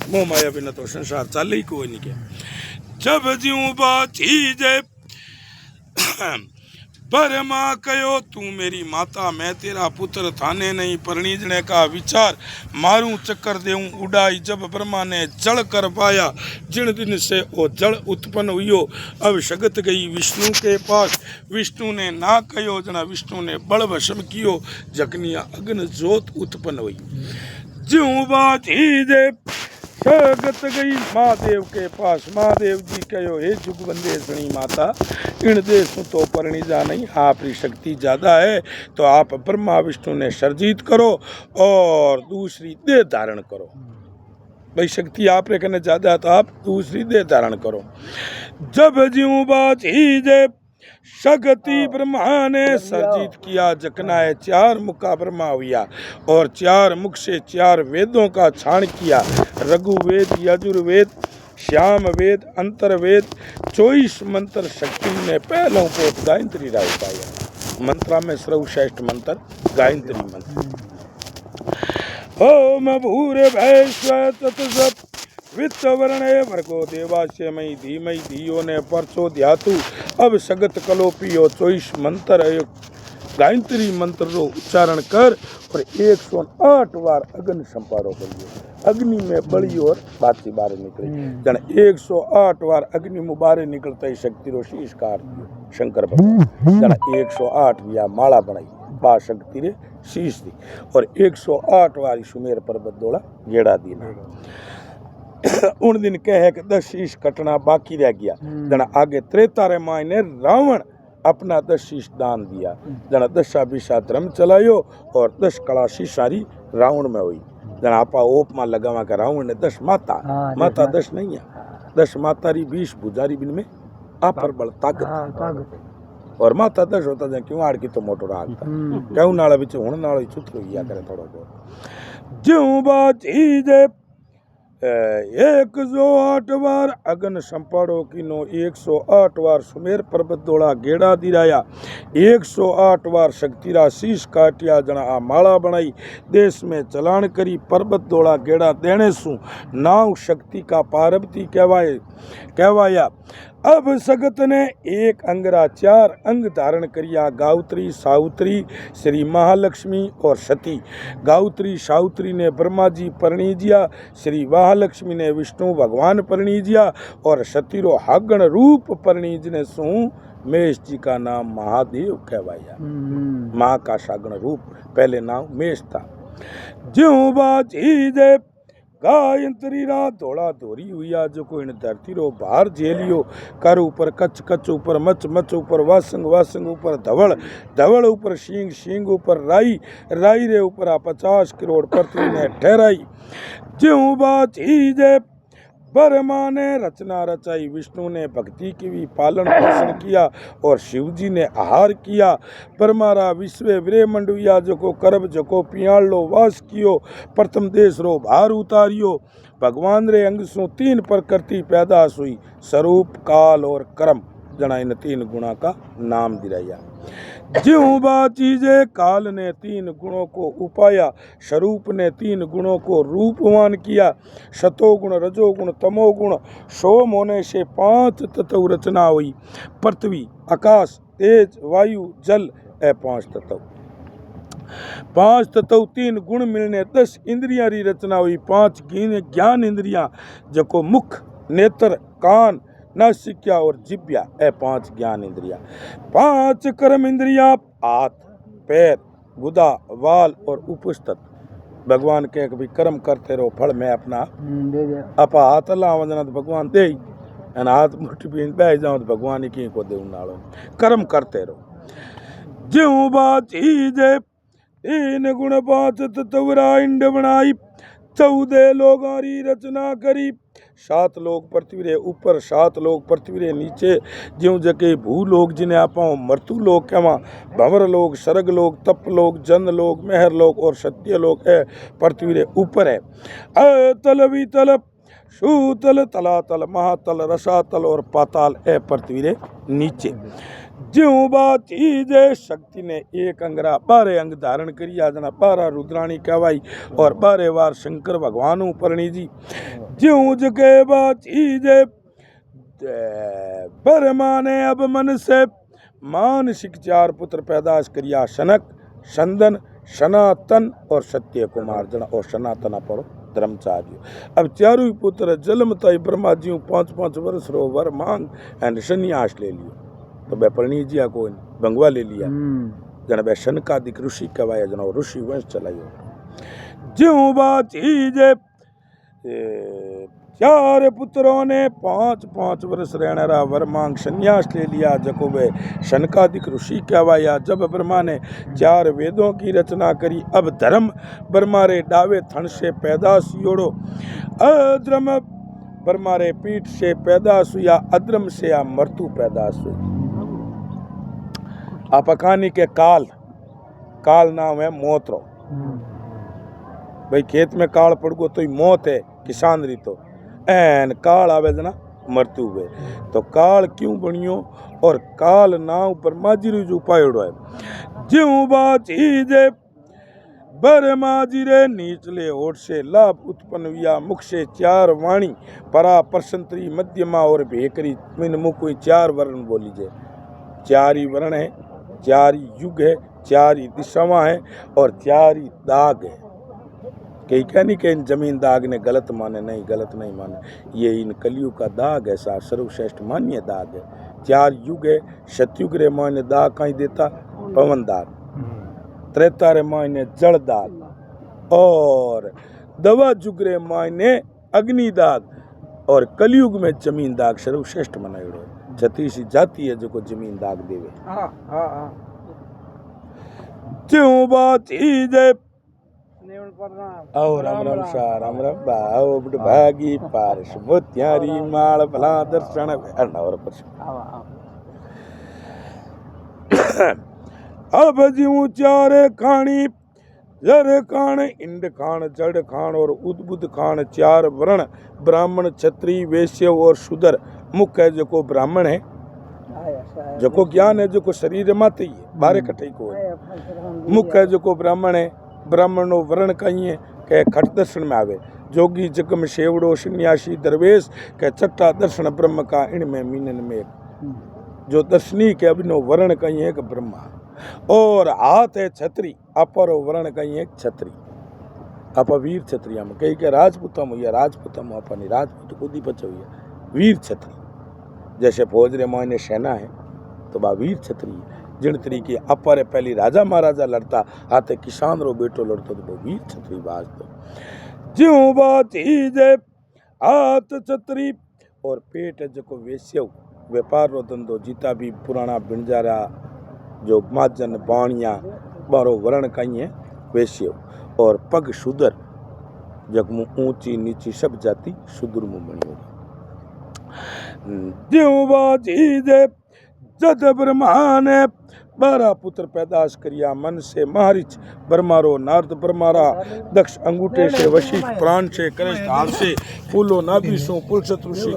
मोह माया बिना तो संसार चल ही कोई नहीं क्या। जब ज्यों बात ही जय पर माँ कहो तू मेरी माता मैं तेरा पुत्र थाने नहीं परनीजने का विचार मारूं चक्कर देऊं उड़ाई जब ब्रह्मा ने जल कर पाया जिन दिन से वो जल उत्पन्न हुई अब शगत गई विष्णु के पास विष्णु ने ना कहो जना विष्णु ने बल भस्म कियो जखनिया अग्न ज्योत उत्पन्न हुई ज्यों बात ही दे शगत गई महादेव के पास महादेव जी कहो हे जुगबंदे सणी माता इन देशों तो परणी जा नहीं आपकी शक्ति ज़्यादा है तो आप ब्रह्मा विष्णु ने सर्जित करो और दूसरी देह धारण करो। भाई शक्ति आप रे कहने ज़्यादा है तो आप दूसरी देह धारण करो। जब ज्यों बात ही जे शक्ति ब्रह्मा ने सर्जित किया जकना है 4 मुख का ब्रह्मा हुआ और 4 मुख से 4 वेदों का छाण किया रघुवेद यजुर्वेद श्याम वेद अंतर्वेद 24 मंत्र शक्ति ने पहलों को गायत्री राव पाया। मंत्रा में सर्वश्रेष्ठ मंत्र गायत्री मंत्र। ओम भूरे भैश्व तत्सत वित्त वर्णे भर्गो देवास्य मई धीमई धियो ने परचो ध्यातु अब सगत कलोपियो 24 मंत्र गायत्री मंत्र रो उच्चारण कर और 108 बार अग्नि संपारो करिए। अग्नि में बड़ी और बाती बाहर निकली जन 108 बार अग्नि में बाहर निकलता ही शक्ति रो शीश कार शंकर भगवान जन 108 बिया माला बनाई बा शक्ति रे शीश दी और 108 बार सुमेर पर्वत दोड़ा गेड़ा दीना उन दिन कहे कि 10 शीश कटना बाकी रह गया जना आगे त्रेता रे माय ने रावण अपना 10 शीश दान दिया जना 10 बिशा धर्म चलायो और 10 कला शीशारी रावण में हुई जना आपा ओप में लगावा का रावण ने 10 माता माता 10 नहीं है 10 माता री 20 भुजारी बिन में आपर बल ताकत और माता 10 होता जन क्यों आड़ की तो मोटो रागता क्यों नाला बिच हुण नालो छुतरो किया करे थोड़ा बहुत ज्यों बात ही जे 108 बार अगन संपाड़ो किनो 108 बार सुमेर पर्वत दोड़ा गेड़ा दिराया 108 बार शक्तिरा शीश काटिया जना आ माला बनाई देश में चलान करी पर्वत दोड़ा गेड़ा देने सु नाव शक्ति का पार्वती कहवाया। अब सगत ने एक अंगरा 4 अंग धारण करिया गायत्री सावित्री श्री महालक्ष्मी और सती। गायत्री सावित्री ने ब्रह्मा जी परिणीजिया श्री महालक्ष्मी ने विष्णु भगवान परिणीजिया और सती रो हागण रूप परिणीजने सु मेष जी का नाम महादेव कहवाया। माँ का सागण रूप पहले नाम मेष था। ज्यों बात ही जे गायत्री रा धोड़ा धोरी हुआ जो को इन धरती रो बाहर झेलियो कर ऊपर कच कच ऊपर मच मच ऊपर वासंग वासंग ऊपर धवल धवल ऊपर शींग शींग ऊपर राई राई रे ऊपर 50 करोड़ पृथ्वी ने ठहराई। ज्यों बात ही जे ब्रह्मा ने रचना रचाई विष्णु ने भक्ति की भी पालन पोषण किया और शिव जी ने आहार किया। ब्रह्मारा विश्व ब्रह्मंड हुआ जो को करब जो को पियाल लो वास कियो प्रथम देश रो भार उतारियो भगवान रे अंग सु 3 प्रकृति पैदा हुई स्वरूप काल और कर्म जना इन 3 गुणा का नाम दिलाया। ज्यों बात चीजें काल ने 3 गुणों को उपाया स्वरूप ने 3 गुणों को रूपवान किया शतोगुण रजोगुण तमोगुण सोम होने से 5 तत्व रचना हुई पृथ्वी आकाश तेज वायु जल ए 5 तत्व 5 तत्व 3 गुण मिलने 10 इंद्रियां री रचना हुई 5 ज्ञान इंद्रियां जको मुख नेत्र कान नासिक्या और जिब्या ए 5 ज्ञान इंद्रिया 5 कर्म इंद्रिया हाथ पैर गुदा वाल और उपस्थित भगवान के भी कर्म करते रहो फल में अपना अपा हाथ लावना तो भगवान दे हाथ मुट्ठी पीन बह जाओ तो भगवान ही को दे नालो कर्म करते रहो। ज्यों बात ही जे 3 गुण 5 तत्वरा इंड बनाई 14 लोगों री रचना करी 7 लोग पृथ्वी रे ऊपर 7 लोग पृथ्वी रे नीचे ज्यों जके भू लोग जिन्हें आपा मृत्यु लोग कहवा भंवर लोग स्वर्ग लोग तप लोग जन लोग मेहर लोग और सत्य लोग है पृथ्वी रे ऊपर है अतल वितल सूतल तलातल महातल रसातल और पाताल है पृथ्वी रे नीचे। ज्यों बात ही जय शक्ति ने 1 अंगरा 12 अंग धारण करिया जना 12 रुद्राणी कहवाई और 12 बार शंकर भगवान परिणी जी ज्यों जगे बाची जे ब्रह्मा ने अब मन से मानसिक 4 पुत्र पैदाश करिया, शनक, संदन, सनातन और सत्य कुमार जना और सनातना पर धर्मचार्य। अब चारों ही पुत्र जन्मता ही ब्रह्मा जी 5-5 वर्ष रो वर मांग एंड सन्यास ले लियो। तो बे परणी जिया को भंगवा ले लिया जना बे शनकादिक ऋषि कहवाया, जना ऋषि वंश चलायो। ज्यों बाची जे 4 पुत्रों ने 5-5 वर्ष रहने रहा वर मांग संन्यास ले लिया, जको वे शनकादिक ऋषि कहवाया। जब ब्रह्मा ने 4 वेदों की रचना करी, अब धर्म ब्रह्मा रे डावे थन से पैदाश योड़ो, अद्रम ब्रह्मा रे पीठ से पैदाश हुआ, अद्रम से आ मृत्यु पैदाश हुई। अपकानी के काल नाम है मौत रो। भाई खेत में काल पड़ गो तो ही मौत है, किसान री तो एन काल आवे जना मृत्यु हुए। तो काल क्यों बनियो और काल नाव ब्रह्मा जी रो उपायोड़ो है। ज्यों बाची जे ब्रह्मा जी रे नीचले ओठ से लाभ उत्पन्न हुआ, मुख से 4 वाणी, परा, प्रसंत्री, मध्यमा और भेकरी। इन मुख कोई 4 वर्ण बोली जे, 4 ही वर्ण है, 4 ही युग है, 4 ही दिशावां है और 4 ही दाग है। कई क्या नहीं कि इन जमीन दाग ने गलत माने, नहीं गलत नहीं माने, ये इन कलयुग का दाग है, सा सर्वश्रेष्ठ मान्य दाग है। 4 युग है, सतयुग रे माने दाग कहीं देता पवन दाग, त्रेता रे माने जल दाग और दवा युग रे माने अग्नि दाग और कलयुग में जमीन दाग सर्वश्रेष्ठ मनायो। 36 जाति है जो को जमीन दाग देवे। ज्यों बाची जे आओ राम राम शाह राम राम बाओ बुढ़ भागी पारस मोत्यारी माल भला दर्शन और अब ज्यों 4 खानी, जर खान, इंड खान, जड़ खान और उद्बुद्ध खान, 4 वर्ण, ब्राह्मण, क्षत्रिय, वैश्य और शूद्र। मुख्य है जो ब्राह्मण है, जो ज्ञान है, जो शरीर माते ही बाहर इकट्ठे को है। मुख्य है जो ब्राह्मण है, ब्राह्मणो वर्ण कहीं है के खट दर्शन में आवे, जोगी जगम शेवड़ो सन्यासी दरवेश के छठा दर्शन ब्रह्म का, इनमें मीनन में जो दर्शनी के अभिनव वर्ण कहीं है कि ब्रह्मा। और हाथ है छत्री, अपर वर्ण कहीं है छत्री, अप वीर छत्रिया में कहीं के राजपूतम हुई, राजपूतम अपनी राजपूत खुदी पच हुई, वीर छत्री। जैसे फौज रे मायने सेना है तो बा वीर छत्री, जिन तरीके अपर पहली राजा महाराजा लड़ता, हाथे किसान रो बेटो लड़तो तो वो वीर छत्री बाजतो। ज्यों बाची जे हाथ छत्री और पेट जको वेश्य, व्यापार रो धंधो, जीता भी पुराना बिंजारा जो माजन बाणिया बारो वर्ण कहीं है वेश्य, और पग शूद्र, जगमु ऊंची नीची सब जाति शूद्र मुंह बनी होगी। ज्यों बाची जे जद ब्रह्मा ने 12 पुत्र पैदाश करिया, मन से मारिच ब्रह्मारो, नारद ब्रह्मारा, दक्ष अंगूठे से, वशिष्ठ प्राण से, कृष्ण हाथ से, फूलो नाभि सो, पुलसत ऋषि